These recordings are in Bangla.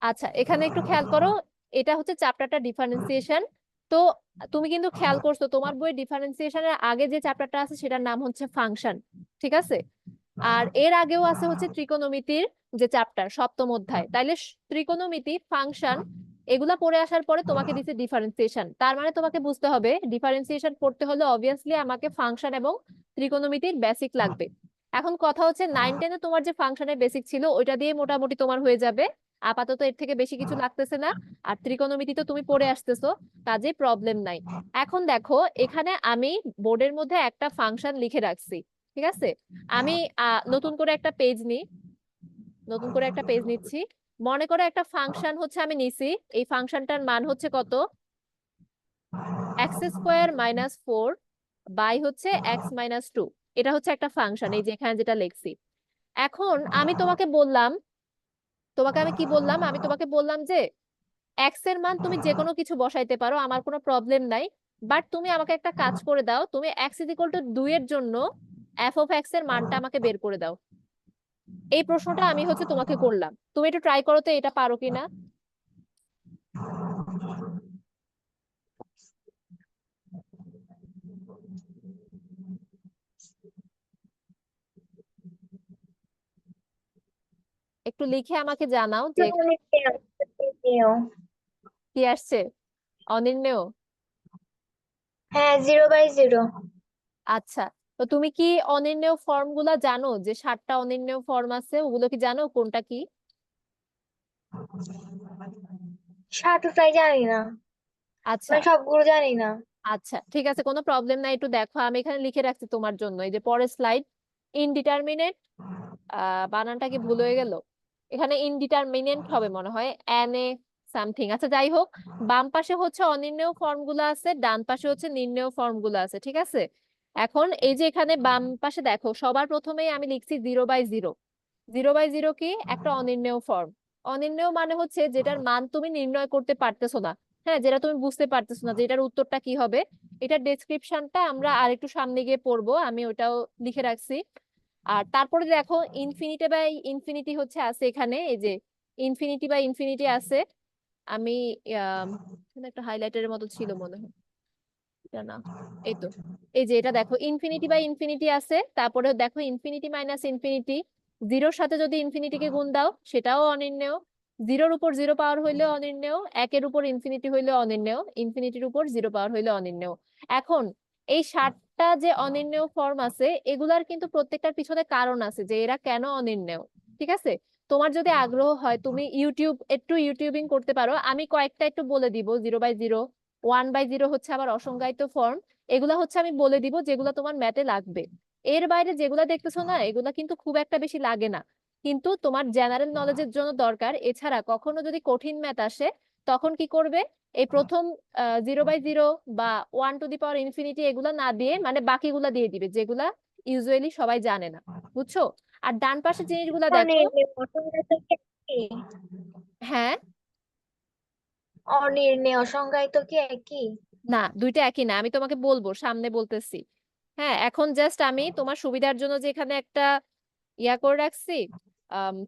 আচ্ছা, এখানে একটু খেয়াল করো, এটা হচ্ছে চ্যাপ্টারটা ডিফারেন্সিয়েশন। তো তুমি কিন্তু খেয়াল করছো তোমার বই ডিফারেন্সিয়েশনের আগে যে চ্যাপ্টারটা আছে সেটার নাম হচ্ছে ফাংশন, ঠিক আছে? আর এর আগেও আছে হচ্ছে ত্রিকোণমিতির যে চ্যাপ্টার, সপ্তম অধ্যায়। তাইলে ত্রিকোণমিতি, ফাংশন এগুলা পড়ে আসার পরে তোমাকে দিচ্ছে ডিফারেন্সিয়েশন। তার মানে তোমাকে বুঝতে হবে ডিফারেন্সিয়েশন পড়তে হলে অবভিয়াসলি আমাকে ফাংশন এবং ত্রিকোণমিতির বেসিক লাগবে। এখন কথা হচ্ছে 9-10-এ তোমার যে ফাংশনের বেসিক ছিল ওইটা দিয়ে মোটামুটি তোমার হয়ে যাবে, আপাতত এর থেকে বেশি কিছু লাগতেছে না। আর ত্রিকোণমিতি তো তুমি পড়ে আসতেছো, কাজে প্রবলেম নাই। এখন দেখো, এখানে আমি বোর্ডের মধ্যে একটা ফাংশন লিখে রাখছি, ঠিক আছে? আমি নতুন করে একটা পেজ নিচ্ছি। মনে করো একটা ফাংশন হচ্ছে আমি নিছি, এই ফাংশনটার মান হচ্ছে কত? x² - 4 বাই হচ্ছে x - 2। এটা হচ্ছে একটা ফাংশন, এই যে এখানে যেটা লিখছি। এখন আমি তোমাকে আমি কি বললাম? আমি তোমাকে বললাম যে এক্স এর মান তুমি যে কোনো কিছু বসাইতে পারো, আমার কোনো প্রবলেম নাই। বাট তুমি আমাকে একটা কাজ করে দাও, তুমি x = 2 এর জন্য f(x) এর মানটা আমাকে বের করে দাও। এই প্রশ্নটা আমি হচ্ছে তোমাকে করলাম, তুমি একটু ট্রাই করো তো এটা পারো কিনা। একটু লিখে আমাকে জানাও যে কি আসছে। অনির্ণেয়? হ্যাঁ, 0/0। আচ্ছা, তো তুমি কি অনির্ণেয় ফর্ম গুলা জানো? যে 7টা অনির্ণেয় ফর্ম আছে ওগুলো কি জানো কোনটা কি? সাটুটাই জানি না, আচ্ছা মানে সবগুলো জানি না। আচ্ছা, ঠিক আছে, কোনো প্রবলেম নাই। একটু দেখো, আমি এখানে লিখে রাখছি তোমার জন্য, এই যে পরের স্লাইড। ইনডিটারমিনেট, বানানটা কি ভুল হয়ে গেল? এখানে ইনডিটারমিনেন্ট হবে মনে হয়, এন এ সামথিং। আচ্ছা যাই হোক, বাম পাশে হচ্ছে অনির্ণেয় ফর্ম গুলো আছে, ডান পাশে হচ্ছে নির্ণেয় ফর্ম গুলো আছে, ঠিক আছে? এখন এই যে এখানে বাম পাশে দেখো, সবার প্রথমেই আমি লিখছি 0/0। 0/0 কি? একটা অনির্ণেয় ফর্ম। অনির্ণেয় মানে হচ্ছে যেটার মান তুমি নির্ণয় করতে পারতেছো না। হ্যাঁ, যেটা তুমি বুঝতে পারতেছো না যে এটার উত্তরটা কি হবে। এটার ডেসক্রিপশনটা আমরা আরেকটু সামনে গিয়ে পড়বো, আমি ওটাও লিখে রাখছি। আর তারপরে দেখো, ইনফিনিটি বাই ইনফিনিটি হচ্ছে আছে এখানে, এই যে ইনফিনিটি বাই ইনফিনিটি আছে। আমি এখানে একটা হাইলাইটারের মতো ছিল মনে হয়, এটা না, এই তো। এই যে এটা দেখো, ইনফিনিটি বাই ইনফিনিটি আছে, তারপরে দেখো ইনফিনিটি মাইনাস ইনফিনিটি। জিরোর সাথে যদি ইনফিনিটিকে গুণ দাও সেটাও অনির্ণেয়। জিরোর উপর জিরো পাওয়ার হইলে অনির্ণেয়, একের উপর ইনফিনিটি হইলে অনির্ণেয়, ইনফিনিটির উপর জিরো পাওয়ার হইলে অনির্ণেয়। এখন এই 7টা যে অনির্ণেয় ফর্ম আছে এগুলার কিন্তু প্রত্যেকটার পিছনে কারণ আছে যে এরা কেন অনির্ণেয়, ঠিক আছে? তোমার যদি আগ্রহ হয় তুমি ইউটিউবিং করতে পারো, আমি কয়েকটা একটু বলে দিব। 0/0, 1/0 হচ্ছে আবার অসংজ্ঞায়িত ফর্ম। এগুলা হচ্ছে আমি বলে দিব যেগুলা তোমার ম্যাথে লাগবে। এর বাইরে যেগুলা দেখতেছো না এগুলা কিন্তু খুব একটা বেশি লাগে না, কিন্তু তোমার জেনারেল নলেজের জন্য দরকার। এছাড়া কখনো যদি কঠিন ম্যাথ আসে তখন কি করবে, এই প্রথম 0/0 বা 1⁻∞ এগুলা না দিয়ে মানে বাকিগুলা দিয়ে দিবে যেগুলা ইউজুয়ালি সবাই জানে না, বুঝছো? আর ডান পাশের জিনিসগুলা দেখো। অনির্ণেয় অসংজ্ঞায়িত কি একই? হ্যাঁ, অনির্ণেয় অসংজ্ঞায়িত কি একই? না দুইটা একই না, আমি তোমাকে বলবো, সামনে বলতেছি। হ্যাঁ, এখন জাস্ট আমি তোমার সুবিধার জন্য যে এখানে একটা করে রাখছি,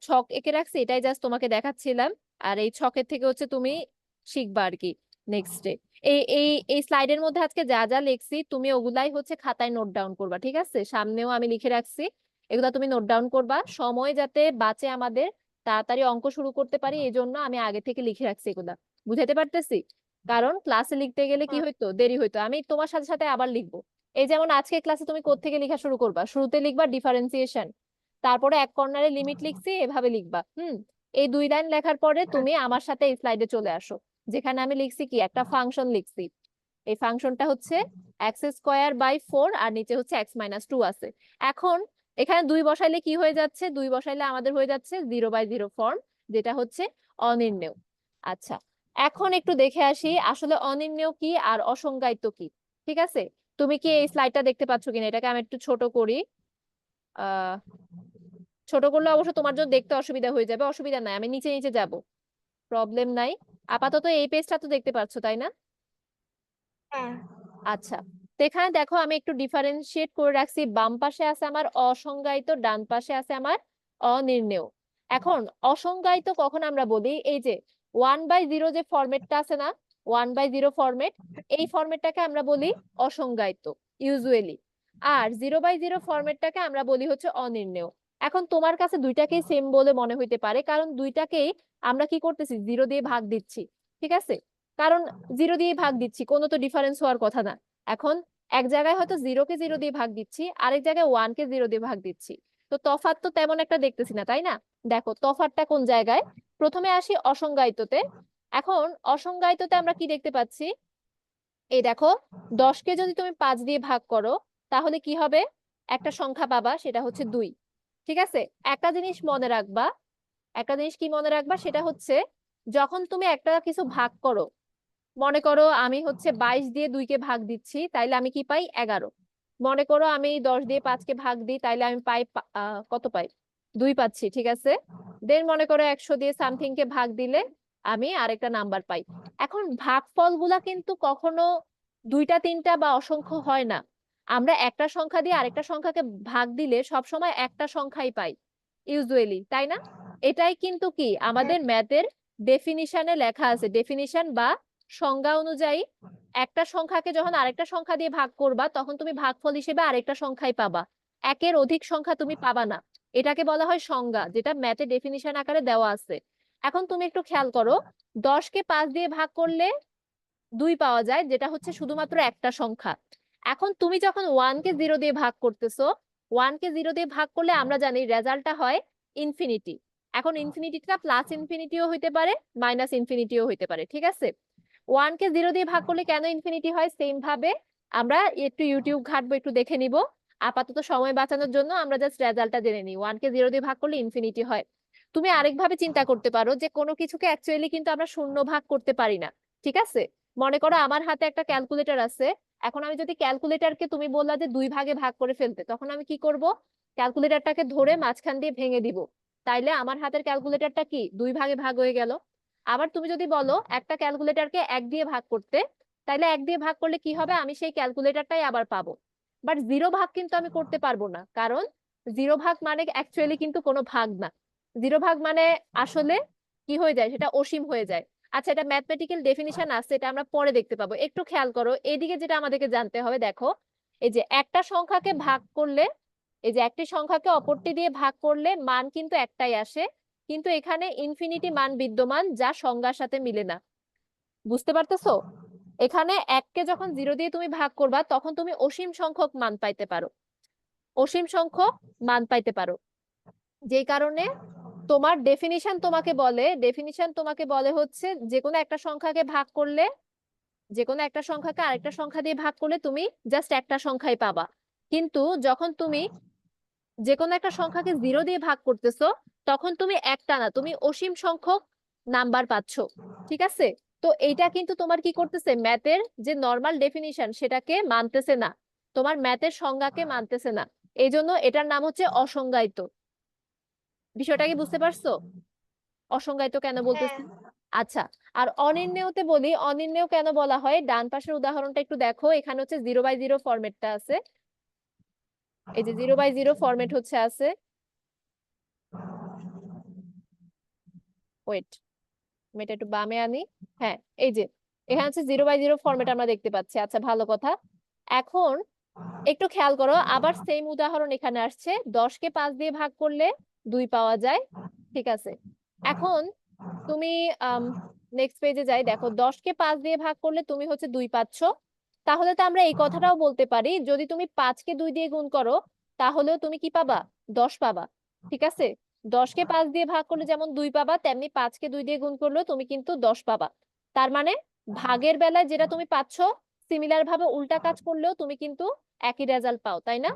ছক এঁকে রাখছি, এটাই জাস্ট তোমাকে দেখাচ্ছিলাম। আর এই ছকের থেকে হচ্ছে তুমি শিখবা আর কি নেক্সট ডে। এই এই এই স্লাইডের মধ্যে আজকে যা যা লিখছি তুমি ওগুলাই হচ্ছে খাতায় নোট ডাউন করবা, ঠিক আছে? সামনেও আমি লিখে রাখছি, এগুলা তুমি নোট ডাউন করবা, সময় যাতে বাঁচে আমাদের, তাড়াতাড়ি অঙ্ক শুরু করতে পারি এই জন্য আমি আগে থেকে লিখে রাখছি এগুলা। বুঝাতে পারতেছি? কারণ ক্লাসে লিখতে গেলে কি হইতো, দেরি হইতো, আমি তোমার সাথে সাথে আবার লিখবো। এই যেমন আজকে ক্লাসে তুমি কোত্থেকে লেখা শুরু করবা, শুরুতে লিখবা ডিফারেন্সিয়েশন, তারপরে এক কর্নারে লিমিট লিখছি, এভাবে লিখবা। এই 2 লাইন লেখার পরে তুমি আমার সাথে এই স্লাইডে চলে আসো, যেখানে আমি লিখছি কি, একটা ফাংশন লিখছি। এই ফাংশনটা হচ্ছে x² / 4 আর নিচে হচ্ছে x - 2 আছে। এখন এখানে 2 বসাইলে কি হয়ে যাচ্ছে? 2 বসাইলে আমাদের হয়ে যাচ্ছে 0/0 ফর্ম, যেটা হচ্ছে অনির্ণেয়। আচ্ছা, এখন একটু দেখে আসি আসলে অনির্ণেয় কি আর অসংজ্ঞায়িত কি, ঠিক আছে? তুমি কি এই স্লাইডটা দেখতে পাচ্ছ কিনা? এটাকে আমি একটু ছোট করি। আহ ছোট করলে অবশ্য তোমার জন্য দেখতে অসুবিধা হয়ে যাবে, অসুবিধা নাই, আমি নিচে নিচে যাব, প্রবলেম নাই। আপাতত এই পেজটা তো দেখতে পাচ্ছ তাই না? হ্যাঁ। আচ্ছা, তো এখানে দেখো আমি একটু ডিফারেন্সিয়েট করে রাখছি, বাম পাশে আছে আমার অসংজ্ঞায়িত, ডান পাশে আছে আমার অনির্ণেয়। এখন অসংজ্ঞায়িত কখন আমরা বলি, এই যে 1/0 যে ফরম্যাটটা আছে না, 1/0 ফরম্যাট, এই ফরম্যাটটাকে আমরা বলি অসংজ্ঞায়িত ইউজুয়ালি। আর 0/0 ফরম্যাটটাকে আমরা বলি হচ্ছে অনির্ণেয়। এখন তোমার কাছে দুইটাকেই সেম বলে মনে হইতে পারে, কারণ দুইটাকেই আমরা কি করতেছি, 0 দিয়ে ভাগ দিচ্ছি। ঠিক আছে, কারণ 0 দিয়ে ভাগ দিচ্ছি, কোনো তো ডিফারেন্স হওয়ার কথা না। এখন এক জায়গায় হয়তো 0-কে 0 দিয়ে ভাগ দিচ্ছি, আরেক জায়গায় 1-কে 0 দিয়ে ভাগ দিচ্ছি। তো তফাৎ তো তেমন একটা দেখতেছি না, তাই না? দেখো তফাৎটা কোন জায়গায়। প্রথমে আসি অসংজ্ঞায়িততে। এখন অসংজ্ঞায়িততে আমরা কি দেখতে পাচ্ছি, এই দেখো 10-কে যদি তুমি 5 দিয়ে ভাগ করো তাহলে কি হবে, একটা সংখ্যা পাবা, সেটা হচ্ছে 2। ঠিক আছে, একটা জিনিস মনে রাখবা, একটা জিনিস কি মনে রাখবা, সেটা হচ্ছে যখন তুমি একটা কিছু ভাগ করো, মনে করো আমি হচ্ছে 22 দিয়ে 2-কে ভাগ দিচ্ছি, তাইলে আমি কি পাই, 11। মনে করো আমি 10 দিয়ে 5-কে ভাগ দিই, তাইলে আমি পাই কত পাই, 2 পাচ্ছি। ঠিক আছে, দেন মনে করো 100 দিয়ে সামথিং কে ভাগ দিলে আমি আরেকটা নাম্বার পাই। এখন ভাগফল গুলা কিন্তু কখনো 2টা 3টা বা অসংখ্য হয় না। আমরা একটা সংখ্যা দিয়ে আরেকটা সংখ্যাকে ভাগ দিলে সবসময় একটা সংখ্যাই পাই ইউজুয়ালি, তাই না? এটাই কিন্তু কি আমাদের ম্যাথের ডেফিনিশনে লেখা আছে, ডেফিনিশন বা সংজ্ঞা অনুযায়ী একটা সংখ্যাকে যখন আরেকটা সংখ্যা দিয়ে ভাগ করবা তখন তুমি ভাগফল হিসেবে আরেকটা সংখ্যাই পাবা, একের অধিক সংখ্যা তুমি পাবা না। এটাকে বলা হয় সংজ্ঞা, যেটা ম্যাথে ডেফিনিশন আকারে দেওয়া আছে। এখন তুমি একটু খেয়াল করো, 10-কে 5 দিয়ে ভাগ করলে 2 পাওয়া যায়, যেটা হচ্ছে শুধুমাত্র একটা সংখ্যা। এখন তুমি যখন 1-কে 0 দিয়ে ভাগ করতেছো, 1-কে 0 দিয়ে ভাগ করলে আমরা জানি রেজাল্টটা হয় ইনফিনিটি। এখন ইনফিনিটিটা প্লাস ইনফিনিটিও হইতে পারে, মাইনাস ইনফিনিটিও হইতে পারে। ঠিক আছে, 1-কে 0 দিয়ে ভাগ করলে কেন ইনফিনিটি হয়, সেম ভাবে আমরা একটু ইউটিউব ঘাটবো, একটু দেখে নিব। আপাতত সময় বাঁচানোর জন্য আমরা জাস্ট রেজাল্টটা জেনে নিই, 1-কে 0 দিয়ে ভাগ করলে ইনফিনিটি হয়। তুমি আরেকভাবে চিন্তা করতে পারো যে কোনো কিছুকে অ্যাকচুয়ালি কিন্তু আমরা শূন্য ভাগ করতে পারি না। ঠিক আছে, মনে করো আমার হাতে একটা ক্যালকুলেটর আছে, এখন আমি যদি ক্যালকুলেটরকে, তুমি বললা যে 2 ভাগে ভাগ করে ফেলতে, তখন আমি কি করব, ক্যালকুলেটরটাকে ধরে মাঝখান দিয়ে ভেঙে দিব, তাইলে আমার হাতের ক্যালকুলেটরটা কি 2 ভাগে ভাগ হয়ে গেল। আবার তুমি যদি বলো একটা ক্যালকুলেটরকে 1 দিয়ে ভাগ করতে, তাইলে 1 দিয়ে ভাগ করলে কি হবে, আমি সেই ক্যালকুলেটরটাই আবার পাবো। বাট 0 ভাগ কিন্তু আমি করতে পারবো না, কারণ 0 ভাগ মানে অ্যাকচুয়ালি কিন্তু কোনো ভাগ না। 0 ভাগ মানে আসলে কি হয়ে যায়, সেটা অসীম হয়ে যায়। আচ্ছা, এটা ম্যাথমেটিক্যাল ডেফিনিশন আছে, এটা আমরা পরে দেখতে পাবো। একটু খেয়াল করো এইদিকে, যেটা আমাদেরকে জানতে হবে, দেখো এই যে একটা সংখ্যাকে ভাগ করলে, এই যে একটি সংখ্যাকে অপরটি দিয়ে ভাগ করলে মান কিন্তু একটাই আসে, কিন্তু এখানে ইনফিনিটি মান বিদ্যমান, যা সংজ্ঞার সাথে মিলে না। বুঝতে পারতেছো? এখানে 1-কে যখন 0 দিয়ে তুমি ভাগ করবা তখন তুমি অসীম সংখ্যক মান পাইতে পারো, অসীম সংখ্যক মান পাইতে পারো। যেই কারণে তোমার ডেফিনিশন তোমাকে বলে, ডেফিনিশন তোমাকে বলে হচ্ছে যে কোনো একটা সংখ্যাকে ভাগ করলে, যে কোনো একটা সংখ্যাকে আরেকটা সংখ্যা দিয়ে ভাগ করলে তুমি জাস্ট একটা সংখ্যাই পাবা। কিন্তু যখন তুমি যে কোনো একটা সংখ্যাকে 0 দিয়ে ভাগ করতেছো, তখন তুমি একটা না, তুমি অসীম সংখ্যক নাম্বার পাচ্ছো। ঠিক আছে, তো এইটা কিন্তু তোমার কি করতেছে, ম্যাথের যে নর্মাল ডেফিনিশন সেটাকে মানতেছে না, তোমার ম্যাথের সংজ্ঞাকে মানতেছে না। এই জন্য এটার নাম হচ্ছে অসংজ্ঞায়িত। বিষয়টা কি বুঝতে পারছো, অসংজ্ঞায়িত কেন হ্যাঁ। বলতেছি? আচ্ছা, আর অনির্ণেয়তে বলি, অনির্ণেয় কেন বলা হয়, ডান পাশের উদাহরণটা একটু দেখো, এখানে হচ্ছে 0/0 ফরম্যাটটা আছে। এই যে 0/0 ফরম্যাট হচ্ছে আছে, ওয়েট আমি এটা একটু বামে আনি। হ্যাঁ, এই যে এখানে হচ্ছে 0/0 ফরম্যাট আমরা দেখতে পাচ্ছি। আচ্ছা, ভালো কথা। এখন একটু খেয়াল করো, আবার সেম উদাহরণ এখানে আসছে, 10-কে 5 দিয়ে ভাগ করলে 2 পাওয়া যায়। ঠিক আছে, এখন তুমি নেক্সট পেজে যাই, দেখো 10-কে 5 দিয়ে ভাগ করলে তুমি হচ্ছে 2 পাচ্ছ। তাহলে তো আমরা এই কথাটাও বলতে পারি, যদি তুমি 5-কে 2 দিয়ে গুণ করো তাহলেও তুমি কি পাবা, 10 পাবা। ঠিক আছে, 10-কে 5 দিয়ে ভাগ করলে যেমন 2 পাবা, তেমনি 5-কে 2 দিয়ে গুণ করলেও তুমি কিন্তু 10 পাবা। তার মানে ভাগের বেলায় যেটা তুমি পাচ্ছ, সিমিলার ভাবে উল্টা কাজ করলেও তুমি কিন্তু একই রেজাল্ট পাও, তাই না?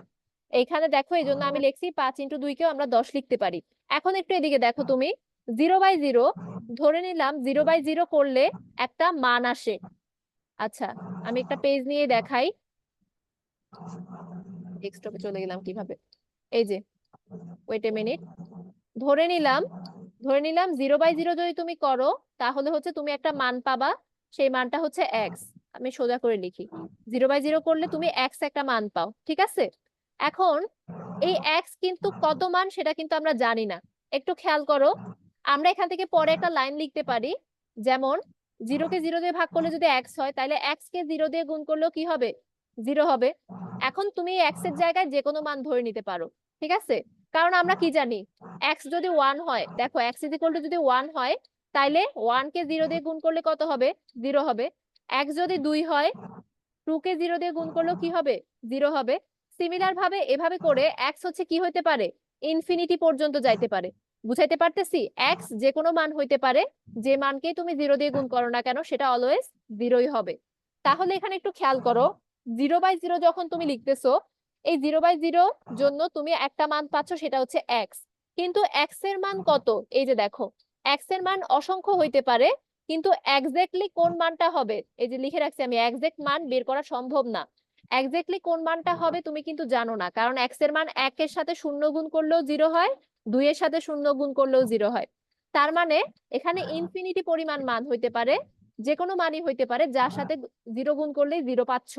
এইখানে দেখো, এই জন্য আমি লিখছি 5 × 2-কেও আমরা 10 লিখতে পারি। এখন একটু এদিকে দেখো, তুমি 0/0 ধরে নিলাম, 0/0 করলে একটা মান আসে। আচ্ছা, আমি একটা পেজ নিয়ে দেখাই, ডেস্কটপে চলে গেলাম কিভাবে, এই যে ওয়েট এ মিনিট, ধরে নিলাম, ধরে নিলাম 0/0 যদি তুমি করো তাহলে হচ্ছে তুমি একটা মান পাবা, সেই মানটা হচ্ছে এক্স। আমি সোজা করে লিখি, 0/0 করলে তুমি এক্স একটা মান পাও। ঠিক আছে, এখন এই এক্স কিন্তু কত মান সেটা কিন্তু আমরা জানি না। একটু খেয়াল করো, আমরা এখান থেকে পরে একটা লাইন লিখতে পারি, যেমন 0 কে 0 দিয়ে ভাগ করলে যদি x হয়, তাহলে x কে 0 দিয়ে গুণ করলেও কি হবে? 0 হবে। এখন তুমি x এর জায়গায় যে কোনো মান ধরে নিতে পারো, ঠিক আছে? কারণ আমরা কি জানি, x যদি 1 হয়, দেখো x যদি 1 হয়, তাইলে 1 কে 0 দিয়ে গুণ করলে কত হবে? 0 হবে। x যদি 2 হয়, 2 কে 0 দিয়ে গুণ করলেও কি হবে? 0 হবে। সিমিলার ভাবে এভাবে করে x হচ্ছে কি হইতে পারে? ইনফিনিটি পর্যন্ত যাইতে পারে। বুঝাইতে পারতেছি? x যে কোনো মান হইতে পারে, যে মানকেই তুমি 0 দিয়ে গুণ করো না কেন সেটা অলওয়েজ 0ই হবে। তাহলে এখানে একটু খেয়াল করো, 0/0 যখন তুমি লিখতেছো, এই 0/0 জন্য তুমি একটা মান পাচ্ছ, সেটা হচ্ছে x। কিন্তু x এর মান কত? এই যে দেখো, x এর মান অসংখ্য হইতে পারে, কিন্তু এক্স্যাক্টলি কোন মানটা হবে, এই যে লিখে রাখছি আমি, এক্সাক্ট মান বের করা সম্ভব না। এক্স্যাক্টলি কোন মানটা হবে তুমি কিন্তু জানো না, কারণ এক্স এর মান 1 এর সাথে 0 গুণ করলেও 0 হয়, 2 এর সাথে 0 গুণ করলেও 0 হয়। তার মানে এখানে ইনফিনিটি পরিমাণ মান হইতে পারে, যে কোনো মানই হইতে পারে যার সাথে 0 গুণ করলেই 0 পাচ্ছ।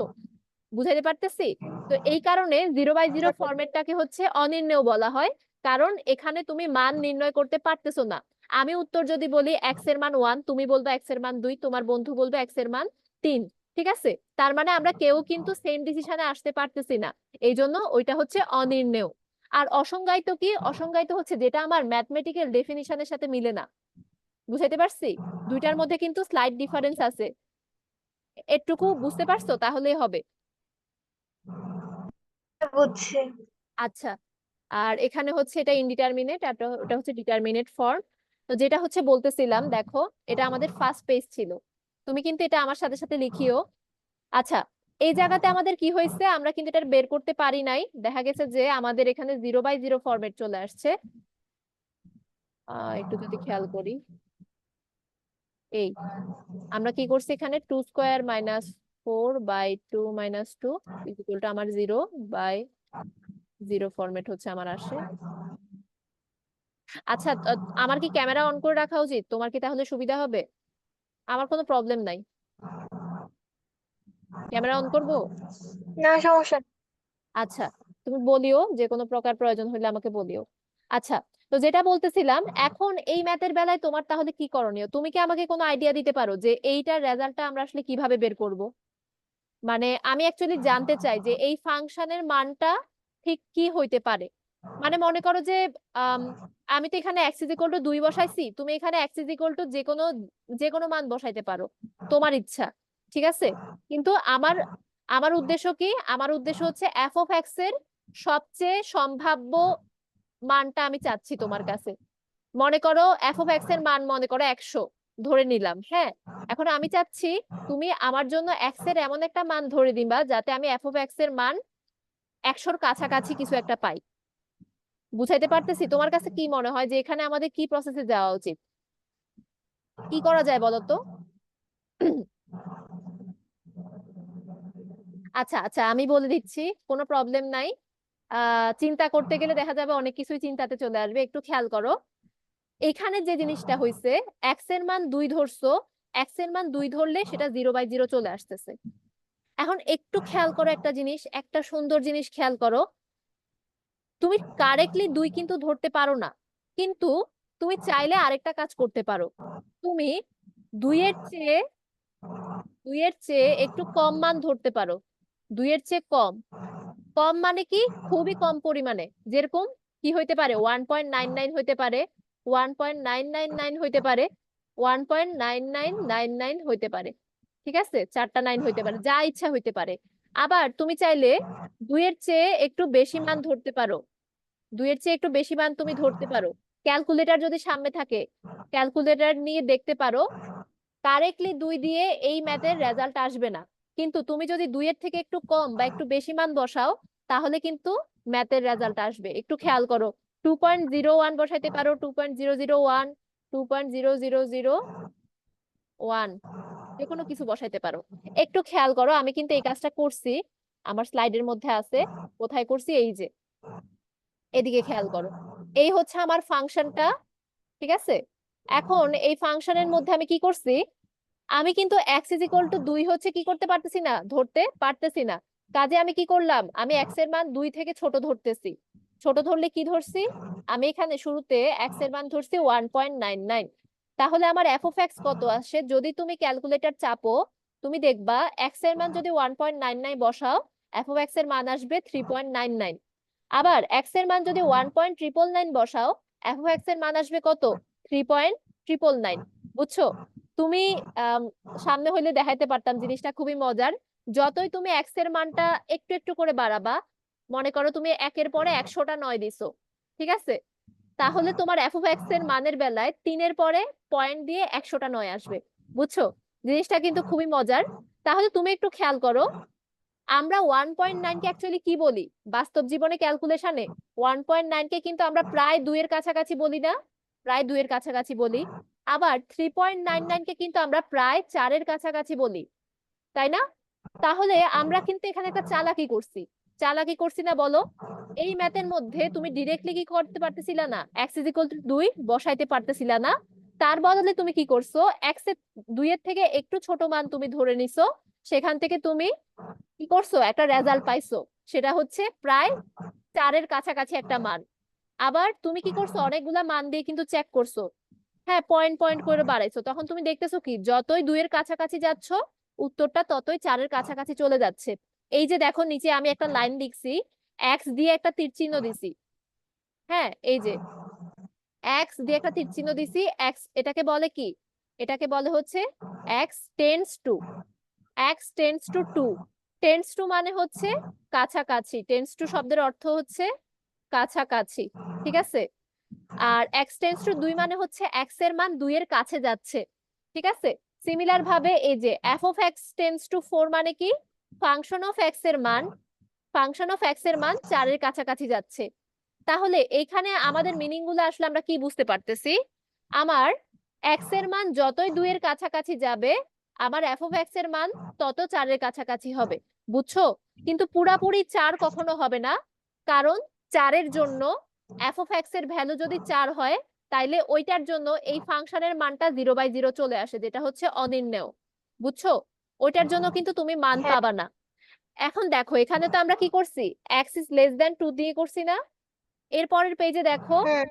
বুঝাইতে পারতেছি? তো এই কারণে 0/0 ফরম্যাটটাকে হচ্ছে অনির্ণেয় বলা হয়, কারণ এখানে তুমি মান নির্ণয় করতে পারতেছো না। আমি উত্তর যদি বলি এক্স এর মান 1, তুমি বলবে এক্স এর মান 2, তোমার বন্ধু বলবে এক্স এর মান 3, ঠিক আছে? তার মানে আমরা কেউ কিন্তু সেম ডিসিশনে আসতে পারতেছি না, এই জন্য ওইটা হচ্ছে অনির্ণেয়। আর অসংজ্ঞায়িত কি? অসংজ্ঞায়িত হচ্ছে যেটা আমার ম্যাথমেটিক্যাল ডেফিনিশনের সাথে মিলে না। বুঝাইতে পারছি? দুইটার মধ্যে কিন্তু স্লাইট ডিফারেন্স আছে, এটুকু বুঝতে পারছো? তাহলেই হবে। বুঝছি। আচ্ছা, আর এখানে হচ্ছে এটা ইনডিটারমিনেট, আর ওটা হচ্ছে ডিটারমিনেট ফর্ম। তো যেটা হচ্ছে বলতেছিলাম, দেখো এটা আমাদের ফার্স্ট পেজ ছিল, তুমি কিন্তু এটা আমার সাথে সাথে লিখিও। আচ্ছা, এই জায়গাতে আমাদের কি হয়েছে, আমরা কিন্তু এটা বের করতে পারি নাই, দেখা গেছে যে আমাদের এখানে 0/0 ফরম্যাট চলে আসছে। একটু যদি খেয়াল করি, এই আমরা কি করছি, এখানে 2² - 4/2 - 2 ইকুয়াল টু আমার 0/0 ফরম্যাট হচ্ছে আমার আসে। আচ্ছা, আমার কি ক্যামেরা অন করে রাখা উচিত? তোমার কি তাহলে সুবিধা হবে? আমার কোনো প্রবলেম নাই, ক্যামেরা অন করব? না, সমস্যা নেই। আচ্ছা, তুমি বলিও, যে কোনো প্রকার প্রয়োজন হলে আমাকে বলিও। আচ্ছা, তো যেটা বলতেছিলাম, এখন এই ম্যাথের বেলায় তোমার তাহলে কি করণীয়? তুমি কি আমাকে কোনো আইডিয়া দিতে পারো যে এইটার রেজাল্টটা আমরা আসলে কিভাবে বের করব? মানে আমি অ্যাকচুয়ালি জানতে চাই যে এই ফাংশনের মানটা ঠিক কি হইতে পারে। মানে মনে করো যে আম, আমি তো এখানে x ইজ ইকুয়াল টু 2 বসাইছি, তুমি এখানে x ইজ ইকুয়াল টু যে কোনো মান বসাইতে পারো, তোমার ইচ্ছা, ঠিক আছে? কিন্তু আমার আমার উদ্দেশ্য কি? আমার উদ্দেশ্য হচ্ছে f অফ x এর সবচেয়ে সম্ভাব্য মানটা আমি চাচ্ছি তোমার কাছে। মনে করো f অফ x এর মান মনে করো 100 ধরে নিলাম, হ্যাঁ? এখন আমি চাচ্ছি তুমি আমার জন্য x এর এমন একটা মান ধরে দিবা যাতে আমি f অফ x এর মান 100-র কাছাকাছি কিছু একটা পাই। বুঝাইতে পারতেছি? তোমার কাছে কি মনে হয় যে এখানে আমাদের কি প্রসেসে যাওয়া উচিত? কি করা যায় বলো তো? আচ্ছা আচ্ছা, আমি বলে দিচ্ছি, কোনো প্রবলেম নাই। চিন্তা করতে গেলে দেখা যাবে অনেক কিছুই চিন্তাতে চলে আসবে, একটু খেয়াল করো। এখানে যে জিনিসটা হয়েছে, এক্স এর মান 2 ধরছো, এক্স এর মান 2 ধরলে সেটা 0/0 চলে আসতেছে। এখন একটু খেয়াল করো একটা জিনিস, একটা সুন্দর জিনিস খেয়াল করো, তুমি কারেক্টলি 2 কিন্তু ধরতে পারো না, কিন্তু তুমি চাইলে আরেকটা কাজ করতে পারো। তুমি 2 এর চেয়ে 2 এর চেয়ে একটু কম মান ধরতে পারো। 2 এর চেয়ে কম, কম মানে কি? খুবই কম পরিমাণে, যেরকম কি হইতে পারে, 1.99 হইতে পারে, 1.999 হইতে পারে, 1.9999 হইতে পারে, ঠিক আছে? 4টা 9 হইতে পারে, যা ইচ্ছা হইতে পারে। আবার তুমি চাইলে 2 এর চেয়ে একটু বেশি মান ধরতে পারো, 2 এর চেয়ে একটু বেশি মান তুমি ধরতে পারো। ক্যালকুলেটর যদি সামনে থাকে, ক্যালকুলেটর নিয়ে দেখতে পারো, কারেক্টলি 2 দিয়ে এই ম্যাথের রেজাল্ট আসবে না, কিন্তু তুমি যদি 2 এর থেকে একটু কম বা একটু বেশি মান বসাও, তাহলে কিন্তু ম্যাথের রেজাল্ট আসবে। একটু খেয়াল করো, 2.01 বসাইতে পারো, 2.001, 2.0001, যে কোনো কিছু বসাইতে পারো। একটু খেয়াল করো, আমি কিন্তু এই কাজটা করছি, আমার স্লাইডের মধ্যে আছে। কোথায় করছি? এই যে, এদিকে খেয়াল করো, এই হচ্ছে আমার ফাংশনটা, ঠিক আছে? এখন এই ফাংশনের মধ্যে আমি কি করছি, আমি কিন্তু x ইজ ইকুয়াল টু 2 হচ্ছে কি করতে পারতেছি না, ধরতে পারতেছি না। কাজে আমি কি করলাম, আমি x এর মান 2 থেকে ছোট ধরতেছি। ছোট ধরলে কি ধরছি, আমি এখানে শুরুতে x এর মান ধরছি 1.99। তাহলে আমার f of x কত আসে, যদি তুমি ক্যালকুলেটর চাপো তুমি দেখবা x এর মান যদি 1.99 বসাও f of x এর মান আসবে 3.99। আবার x এর মান যদি 1.999 বসাও f of x এর মান আসবে কত, 3.999। বুঝছো? তুমি সামনে হইলে দেখাইতে পারতাম, জিনিসটা খুবই মজার। যতই তুমি x এর মানটা একটু একটু করে বাড়াবা, মনে করো তুমি একের পরে 100টা 9 দিছো, ঠিক আছে, তাহলে তোমার f of x এর মানের বেলায় 3-এর পরে পয়েন্ট দিয়ে 100টা 9 আসবে। বুঝছো? জিনিসটা কিন্তু খুবই মজার। তাহলে তুমি একটু খেয়াল করো, আমরা 1.9 কে অ্যাকচুয়ালি কি বলি বাস্তব জীবনে ক্যালকুলেশনে? 1.9 কে কিন্তু আমরা প্রায় 2 এর কাছাকাছি বলি না? প্রায় 2 এর কাছাকাছি বলি। আবার 3.99 কে কিন্তু আমরা প্রায় 4 এর কাছাকাছি বলি, তাই না? তাহলে আমরা কিন্তু এখানে একটা চালাকি করছি। চালাকি করছি না বলো? এই ম্যাথের মধ্যে তুমি ডিরেক্টলি কি করতে পারতেছিলা না, x ইজ ইকুয়াল টু 2 বসাইতে পারতেছিলা না। তার বদলে তুমি কি করছো, x এর 2 এর থেকে একটু ছোট মান তুমি ধরে নিছো, সেখান থেকে তুমি কি করছো, একটা রেজাল্ট পাইছো, সেটা হচ্ছে প্রায় 4 এর কাছাকাছি একটা মান। আবার তুমি কি করছো, অনেকগুলা মান দিয়ে কিন্তু চেক করছো, হ্যাঁ পয়েন্ট পয়েন্ট করে বাড়াইছো, তখন তুমি দেখতেছো কি যতই 2 এর কাছাকাছি যাচ্ছ উত্তরটা ততই 4 এর কাছাকাছি চলে যাচ্ছে। এই যে দেখো নিচে আমি একটা লাইন লিখছি, x দিয়ে একটা তীর চিহ্ন দিছি, হ্যাঁ এই যে x দিয়ে একটা তীর চিহ্ন দিছি, x এটাকে বলে কি, এটাকে বলে হচ্ছে x tends to, x tends to 2। Tends to মানে হচ্ছে কাছাকাছি, টেন্ডস টু শব্দের অর্থ হচ্ছে কাছাকাছি, ঠিক আছে। আর x টেন্ডস টু 2 মানে হচ্ছে x এর মান 2 এর কাছে যাচ্ছে, ঠিক আছে। সিমিলার ভাবে এই যে f of x tends to 4 মানে কি, ফাংশন অফ x এর মান, ফাংশন অফ x এর মান 4 এর কাছাকাছি যাচ্ছে। তাহলে এখানে আমাদের মিনিং গুলো আসলে আমরা কি বুঝতে পারতেছি, আমার x এর মান যতই 2 এর কাছাকাছি যাবে আমার f of x এর মান তত 4 এর কাছাকাছি হবে। বুঝছো? কিন্তু পুরাপুরি 4 কখনো হবে না, কারণ 4 এর জন্য f of x এর ভ্যালু যদি 4 হয় তাইলে ওইটার জন্য এই ফাংশনের মানটা 0/0 চলে আসে, যেটা হচ্ছে অনির্ণেয়। বুঝছো? ওইটার জন্য কিন্তু তুমি মান হ্যাঁ। পাবা না। এখন দেখো এখানে তো আমরা কি করছি, x ইজ লেস দ্যান 2 দিয়ে করছি না? এর পরের পেজে দেখো, হুম।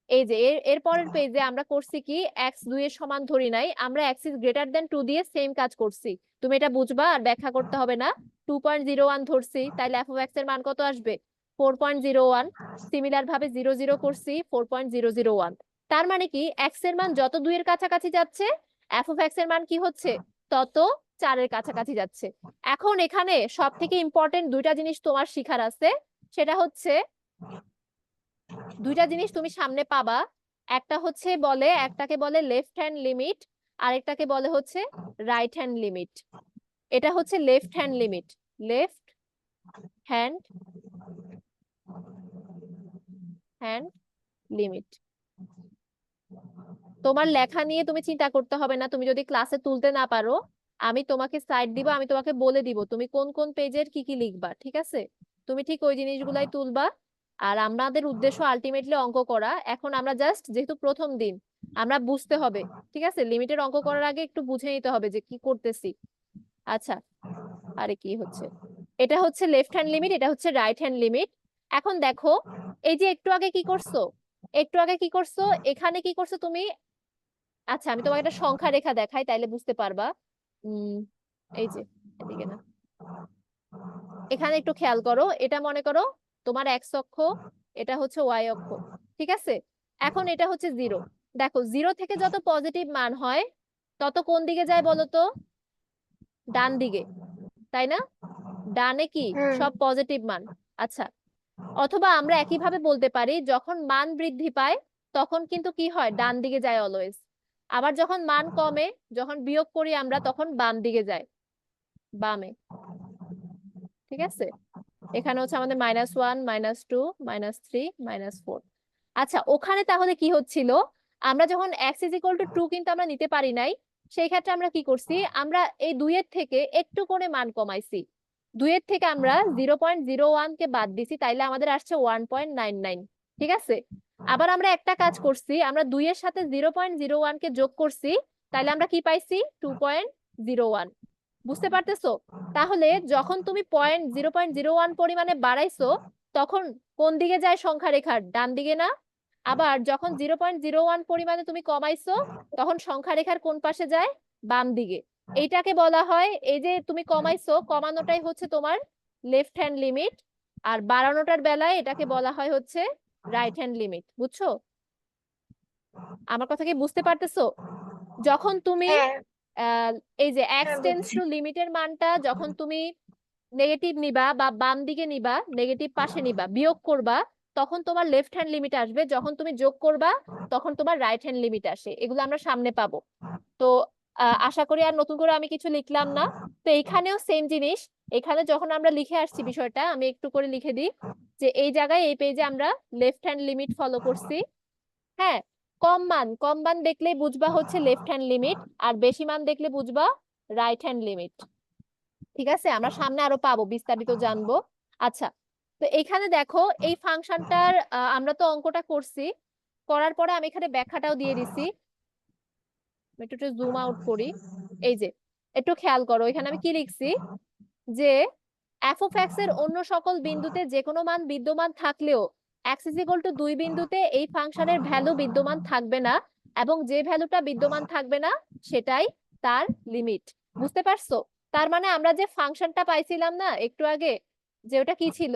এই যে এর পরের পেজে আমরা করছি কি, x 2 এর সমান ধরি নাই, আমরা x ইজ গ্রেটার দ্যান 2 দিয়ে সেম কাজ করছি। তুমি এটা বুঝবা আর ব্যাখ্যা করতে হবে না। 2.01 ধরছি, তাইলে f of x এর মান কত আসবে, 4.01। সিমিলার ভাবে 0 0 করছি, 4.001। তার মানে কি x এর মান যত 2 এর কাছাকাছি যাচ্ছে f of x এর মান কি হচ্ছে, তত 4 এর কাছাকাছি যাচ্ছে। এখন এখানে সব থেকে ইম্পর্টেন্ট দুইটা জিনিস তোমার শিখার আছে, সেটা হচ্ছে দুইটা জিনিস তুমি সামনে পাবা, একটা হচ্ছে বলে, একটাকে বলে লেফট হ্যান্ড লিমিট, আরেকটাকে বলে হচ্ছে রাইট হ্যান্ড লিমিট। এটা হচ্ছে left hand limit, left hand hand limit. তোমার লেখা নিয়ে তুমি চিন্তা করতে হবে না, তুমি যদি ক্লাসে তুলতে না পারো আমি তোমাকে সাইড দিব, আমি তোমাকে বলে দিব তুমি কোন কোন পেজের কি কি লিখবা, ঠিক আছে। তুমি ঠিক ওই জিনিসগুলাই তুলবা। আর আমাদের উদ্দেশ্য আলটিমেটলি অঙ্ক করা। এখন আমরা জাস্ট যেহেতু প্রথম দিন আমরা বুঝতে হবে, ঠিক আছে, লিমিটের অঙ্ক করার আগে একটু বুঝে নিতে হবে যে কি করতেছি। আচ্ছা, আরে কি হচ্ছে, এটা হচ্ছে লেফট হ্যান্ড লিমিট, এটা হচ্ছে রাইট হ্যান্ড লিমিট। এখন দেখো এই যে একটু আগে কি করছো, একটু আগে কি করছো, এখানে কি করছো তুমি, আচ্ছা আমি তোমাকে একটা সংখ্যা রেখা দেখাই তাইলে বুঝতে পারবা। উম এই যে এদিকে না, এখানে একটু খেয়াল করো, এটা মনে করো তোমার এক্স অক্ষ, এটা হচ্ছে ওয়াই অক্ষ, ঠিক আছে। এখন এটা হচ্ছে 0। দেখো 0 থেকে যত পজিটিভ মান হয় তত কোন দিকে যায় বলো তো, ডান দিকে, তাই না? ডানে কি হুম। সব পজিটিভ মান। আচ্ছা, অথবা আমরা একইভাবে বলতে পারি যখন মান বৃদ্ধি পায় তখন কিন্তু কি হয়, ডান দিকে যায় অলওয়েজ। আবার যখন মান কমে, যখন বিয়োগ করি আমরা তখন বাম দিকে যায়, বামে, ঠিক আছে। এখানে হচ্ছে আমাদের -1 -2 -3 -4। আচ্ছা ওখানে তাহলে কি হচ্ছিল, আমরা যখন x ইজ ইকুয়াল টু 2 কিন্তু আমরা নিতে পারি নাই, সেই ক্ষেত্রে আমরা কি করছি, আমরা এই 2 এর থেকে একটু করে মান কমাইছি, 2 এর থেকে আমরা 0.01 কে বাদ দিছি, তাইলে আমাদের আসছে 1.99, ঠিক আছে। আবার আমরা একটা কাজ করছি, আমরা 2 এর সাথে 0.01 কে যোগ করছি, তাইলে আমরা কি পাইছি, 2.01। বুঝতে পারতেছো? তাহলে যখন তুমি 0.01 পরিমাণে বাড়াইছো তখন কোন দিকে যায় সংখ্যা রেখার? ডান দিকে না? আবার যখন 0.01 পরিমাণে তুমি কমাইছো তখন সংখ্যা রেখার কোন পাশে যায়? বাম দিকে। এইটাকে বলা হয়, এই যে তুমি কমাইছো, কমানোটাই হচ্ছে তোমার লেফট হ্যান্ড লিমিট, আর বাড়ানোটার বেলায় এটাকে বলা হয় হচ্ছে রাইট হ্যান্ড লিমিট। বুঝছো? আমার কথা কি বুঝতে পারতেছো? যখন তুমি হ্যাঁ আহ, এই যে এক্স হ্যাঁ টেন্স বুঝছি। টু লিমিটের মানটা যখন তুমি নেগেটিভ নিবা বা বাম দিকে নিবা, নেগেটিভ পাশে নিবা, বিয়োগ করবা, তখন তোমার লেফট হ্যান্ড লিমিট আসবে। যখন তুমি যোগ করবা তখন তোমার রাইট হ্যান্ড লিমিট আসে। এগুলো আমরা সামনে পাবো। তো আশা করি আর নতুন করে আমি কিছু লিখলাম না। তো এইখানেও সেম জিনিস। এখানে যখন আমরা লিখে আসছি বিষয়টা, আমি একটু করে লিখে দিই যে এই জায়গায় এই পেজে আমরা লেফট হ্যান্ড লিমিট ফলো করছি। হ্যাঁ, কম মান দেখলেই বুঝবা হচ্ছে লেফট হ্যান্ড লিমিট, আর বেশি মান দেখলে বুঝবা রাইট হ্যান্ড লিমিট। ঠিক আছে, আমরা সামনে আরো পাবো, বিস্তারিত জানবো। আচ্ছা, তো এখানে দেখো এই ফাংশনটার আমরা তো অঙ্কটা করছি, করার পরে আমি এখানে ব্যাখ্যাটাও দিয়ে দিছি। আমি একটু জুম আউট করি। এই যে একটু খেয়াল করো, এখানে আমি কি লিখছি যে এফ অফ এক্স এর অন্য সকল বিন্দুতে যে কোনো মান বিদ্যমান থাকলেও এক্স ইজ ইকুয়াল টু 2 বিন্দুতে এই ফাংশনের ভ্যালু বিদ্যমান থাকবে না, এবং যে ভ্যালুটা বিদ্যমান থাকবে না সেটাই তার লিমিট। বুঝতে পারছো? তার মানে আমরা যে ফাংশনটা পাইছিলাম না একটু আগে, যে ওটা কি ছিল?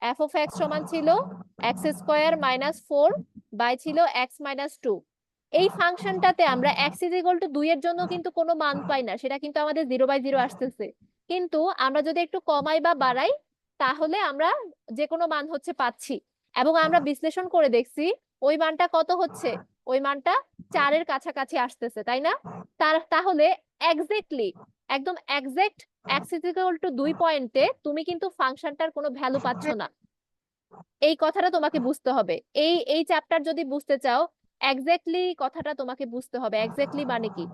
এফ অফ এক্স সমান ছিল এক্স স্কোয়ার মাইনাস 4 বাই ছিল এক্স মাইনাস 2। এই ফাংশনটাতে আমরা এক্স ইজ ইকুয়াল টু 2 এর জন্য কিন্তু কোনো মান পাই না, সেটা কিন্তু আমাদের 0/0 আসতেছে। কিন্তু আমরা যদি একটু কমাই বা বাড়াই তাহলে আমরা যে কোনো মান হচ্ছে পাচ্ছি। এবং আমরা বিশ্লেষণ করে দেখছি ওই মানটা কত হচ্ছে, ওই মানটা 4-এর কাছাকাছি আসতেছে, তাই না? তাহলে এক্স্যাক্টলি, একদম exact x is equal to 2 পয়েন্টে তুমি কিন্তু ফাংশনটার কোনো ভ্যালু পাচ্ছ না। এই কথাটা তোমাকে বুঝতে হবে। এই এই চ্যাপ্টার যদি বুঝতে চাও, এক্স্যাক্টলি কথাটা তোমাকে বুঝতে হবে। এক্স্যাক্টলি মানে কি?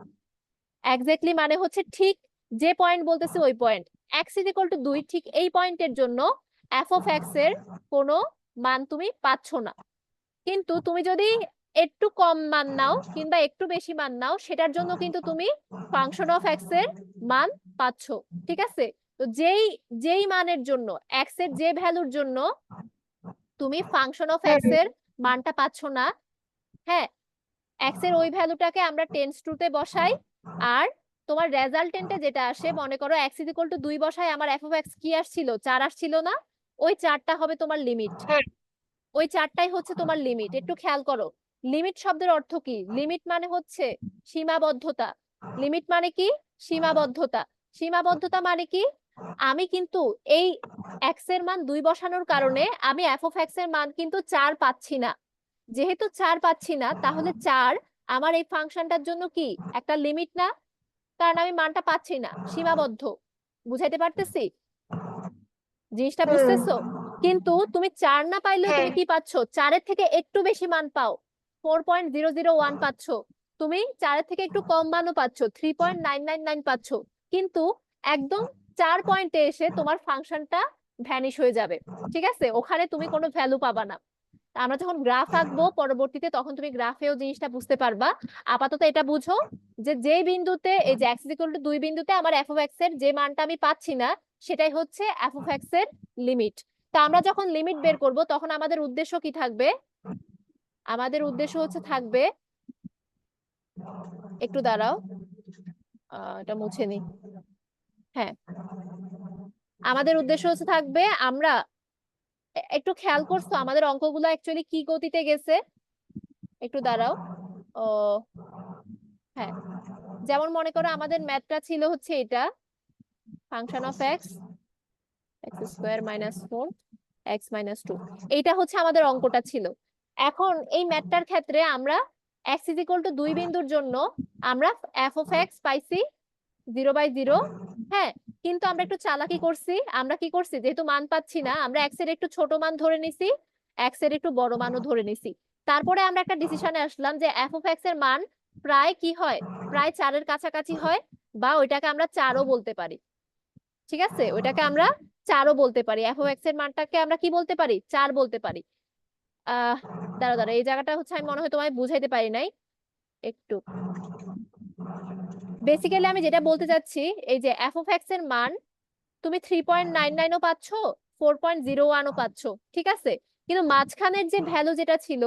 এক্স্যাক্টলি মানে হচ্ছে ঠিক যে পয়েন্ট বলতেছে ওই point. X is equal to 2, ঠিক এই পয়েন্টের জন্য এফ অফ এক্স এর কোনো মান তুমি পাচ্ছ না। কিন্তু তুমি যদি একটু কম মান নাও কিংবা একটু বেশি মান নাও, সেটার জন্য কিন্তু তুমি ফাংশন অফ এক্স এর মান পাচ্ছ। ঠিক আছে? তো যেই যেই মানের জন্য, এক্স এর যে ভ্যালুর জন্য তুমি ফাংশন অফ এক্স এর মানটা পাচ্ছ না, হ্যাঁ, এক্স এর ওই ভ্যালুটাকে আমরা টেন্স টু তে বসাই, আর তোমার রেজাল্টেন্টে যেটা আসে, মনে করো এক্স ইজ ইকুয়াল টু 2 বসাই, আমার এফ অফ এক্স কি আসছিল? 4 আসছিল না? ওই 4টা হবে তোমার লিমিট। হ্যাঁ ওই 4টাই হচ্ছে তোমার লিমিট। একটু খেয়াল করো, লিমিট শব্দের অর্থ কি? লিমিট মানে হচ্ছে সীমাবদ্ধতা। লিমিট মানে কি? সীমাবদ্ধতা। সীমাবদ্ধতা মানে কি? আমি কিন্তু এই এক্স এর মান 2 বসানোর কারণে আমি এফ অফ এক্স এর মান কিন্তু 4 পাচ্ছি না। যেহেতু 4 পাচ্ছি না, তাহলে 4 আমার এই ফাংশনটার জন্য কি একটা লিমিট না? কারণ আমি মানটা পাচ্ছি না, সীমাবদ্ধ। বুঝাইতে পারতেছি জিনিসটা? হুম বুঝতেছো? কিন্তু তুমি 4 না পাইলেও হ্যাঁ তুমি কি পাচ্ছ? 4-এর থেকে একটু বেশি মান পাও, 4.001 পাচ্ছ। তুমি 4-এর থেকে একটু কম মানও পাচ্ছ, 3.999 পাচ্ছ। কিন্তু একদম 4 পয়েন্টে এসে তোমার ফাংশনটা ভ্যানিশ হয়ে যাবে। ঠিক আছে? ওখানে তুমি কোনো ভ্যালু পাবা না। আমরা যখন গ্রাফ আঁকবো পরবর্তীতে, তখন তুমি গ্রাফেও জিনিসটা বুঝতে পারবা। আপাতত এটা বুঝো যে যে বিন্দুতে, এই যে এক্স ইকুয়াল টু 2 বিন্দুতে আমার এফ অফ এক্স এর যে মানটা আমি পাচ্ছি না, সেটাই হচ্ছে এফ অফ এক্স এর লিমিট। তা আমরা যখন লিমিট বের করব তখন আমাদের উদ্দেশ্য কি থাকবে? আমাদের উদ্দেশ্য হচ্ছে থাকবে, একটু দাঁড়াও, এটা মুছে নি। হ্যাঁ, আমাদের উদ্দেশ্য হচ্ছে থাকবে, আমরা একটু খেয়াল করছো আমাদের অঙ্কগুলো অ্যাকচুয়ালি কি গতিতে গেছে? একটু দাঁড়াও। ও হ্যাঁ, যেমন মনে করো আমাদের ম্যাথটা ছিল হচ্ছে এটা, function of x x square minus 4 x minus 2, এইটা হচ্ছে আমাদের অঙ্কটা ছিল। এখন এই ম্যাথটার ক্ষেত্রে আমরা এক্স ইজ ইকুয়াল টু 2 বিন্দুর জন্য আমরা এফ অফ এক্স পাইছি 0/0। হ্যাঁ, কিন্তু আমরা একটু চালাকি করছি। আমরা কি করছি, যেহেতু মান পাচ্ছি না, আমরা এক্স এর একটু ছোট মান ধরে নিছি, এক্স এর একটু বড় মানও ধরে নিছি। তারপরে আমরা একটা ডিসিশনে আসলাম যে এফ অফ এক্স এর মান প্রায় কি হয়, প্রায় 4-এর কাছাকাছি হয়, বা ওইটাকে আমরা 4ও বলতে পারি। ঠিক আছে, ওইটাকে আমরা 4ও বলতে পারি। এফ অফ এক্স এর মানটাকে আমরা কি বলতে পারি? 4 বলতে পারি। আহ দাঁড়া দাঁড়া, এই জায়গাটা হচ্ছে আমি মনে হয় তোমায় বুঝাইতে পারি নাই একটু। বেসিক্যালি আমি যেটা বলতে চাচ্ছি, এই যে এফ অফ এক্স এর মান তুমি 3.99ও পাচ্ছ, 4.01 ও পাচ্ছ, ঠিক আছে? কিন্তু মাঝখানের যে ভ্যালু যেটা ছিল,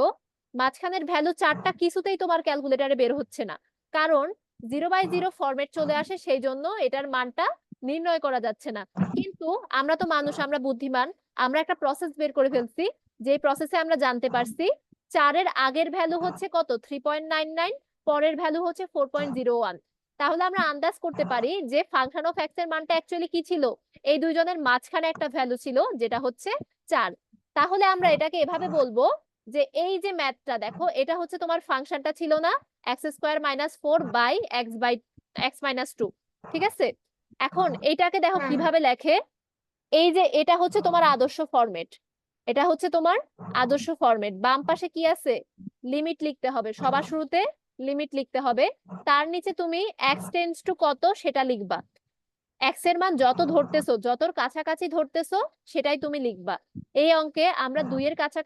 মাঝখানের ভ্যালু 4টা কিছুতেই তোমার ক্যালকুলেটারে বের হচ্ছে না, কারণ 0/0 ফরম্যাট চলে আসে, সেই জন্য এটার মানটা নির্ণয় করা যাচ্ছে না। কিন্তু আমরা তো মানুষ, আমরা বুদ্ধিমান, আমরা একটা প্রসেস বের করে ফেলছি, যে প্রসেসে আমরা জানতে পারছি 4-এর আগের ভ্যালু হচ্ছে কত, 3.99, পরের ভ্যালু হচ্ছে 4.01। তাহলে আমরা আন্দাজ করতে পারি যে ফাংশন অফ এক্স এর মানটা অ্যাকচুয়ালি কি ছিল, এই দুইজনের মাঝখানে একটা ভ্যালু ছিল যেটা হচ্ছে 4। তাহলে আমরা এটাকে এভাবে বলবো যে এই যে ম্যাথটা দেখো, এটা হচ্ছে তোমার ফাংশনটা ছিল না x² - 4/x/x-2, ঠিক আছে? এখন এইটাকে দেখো হুম কিভাবে লেখে, এই যে এটা হচ্ছে তোমার আদর্শ ফরম্যাট, এটা হচ্ছে তোমার আদর্শ ফরম্যাট। বাম পাশে কি আছে, লিমিট লিখতে হবে, সবার শুরুতে লিমিট লিখতে হবে, তার নিচে তুমি x টেন্ডস টু কত সেটা লিখবা, এক্স এর মান যত ধরতেছো, যতর কাছাকাছি ধরতেছো সেটাই তুমি লিখবা। এই অঙ্কে আমরা 2 এর কাছাকাছি